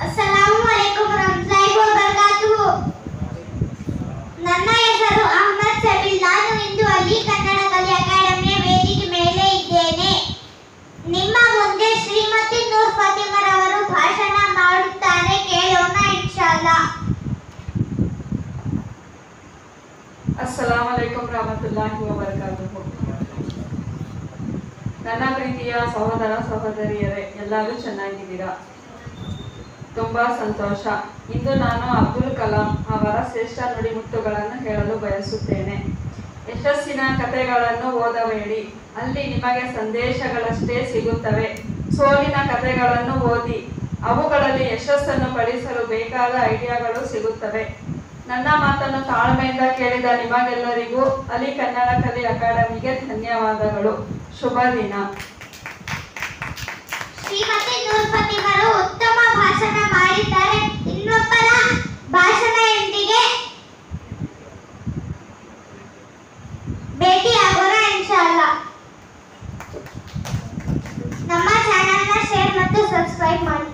ಅಸ್ಸಲಾಮು ಅಲೈಕುಂ ವರಹಮತುಲ್ಲಾಹಿ ವಬರಕಾತುಹು. ನನ್ನ ಹೆಸರು ಅಹಮದ್ ಸಬಿಲ್. ನಾನು ಇಂದು ಅಲಿ ಕನ್ನಡ ಕಲಿ ಅಕಾಡೆಮಿಯ ವೇದಿಕೆ ಮೇಲೆ ಇದ್ದೇನೆ. ನಿಮ್ಮ ಮುಂದೆ ಶ್ರೀಮತಿ ನೂರ್ ಫಾತಿಮರವರು ಭಾಷಣ ಮಾಡುತ್ತಾರೆ. ಕೇಳೋಣ ಇನ್ಶಾಅಲ್ಲಾ. ಅಸ್ಸಲಾಮು ಅಲೈಕುಂ ವರಹಮತುಲ್ಲಾಹಿ ವಬರಕಾತುಹು. ನನ್ನ ಪ್ರೀತಿಯ ಸಹೋದರ ಸಹೋದರಿಯರೇ, ಎಲ್ಲರೂ ಚೆನ್ನಾಗಿದ್ದೀರಾ? ತುಂಬಾ ಸಂತೋಷ. ಇಂದು ನಾನು ಅಬ್ದುಲ್ ಕಲಾಂ ಅವರ ಶ್ರೇಷ್ಠ ನುಡಿಮುತ್ತುಗಳನ್ನು ಹೇಳಲು ಬಯಸುತ್ತೇನೆ. ಯಶಸ್ಸಿನ ಕಥೆಗಳನ್ನು ಓದಬೇಡಿ, ಅಲ್ಲಿ ನಿಮಗೆ ಸಂದೇಶಗಳಷ್ಟೇ ಸಿಗುತ್ತವೆ. ಸೋಲಿನ ಕಥೆಗಳನ್ನು ಓದಿ, ಅವುಗಳಲ್ಲಿ ಯಶಸ್ಸನ್ನು ಪಡಿಸಲು ಬೇಕಾದ ಐಡಿಯಾಗಳು ಸಿಗುತ್ತವೆ. ನನ್ನ ಮಾತನ್ನು ತಾಳ್ಮೆಯಿಂದ ಕೇಳಿದ ನಿಮಗೆಲ್ಲರಿಗೂ ಅಲಿ ಕನ್ನಡ ಕಲಿ ಅಕಾಡೆಮಿಗೆ ಧನ್ಯವಾದಗಳು. ಶುಭ ದಿನ. ಶ್ರೀಮತಿ ನೂರ್ ಫಾತಿಮರು ಉತ್ತಮ ಭಾಷಣ ಮಾಡಿದ್ದಾರೆ. ಇನ್ನೊಬ್ಬರ ಭಾಷಣದೊಂದಿಗೆ ಭೇಟಿಯಾಗೋಣ ಇನ್ಶಾಅಲ್ಲಾ. ನಮ್ಮ ಚಾನೆಲ್ನ ಶೇರ್ ಮತ್ತು ಸಬ್ಸ್ಕ್ರೈಬ್ ಮಾಡಿ.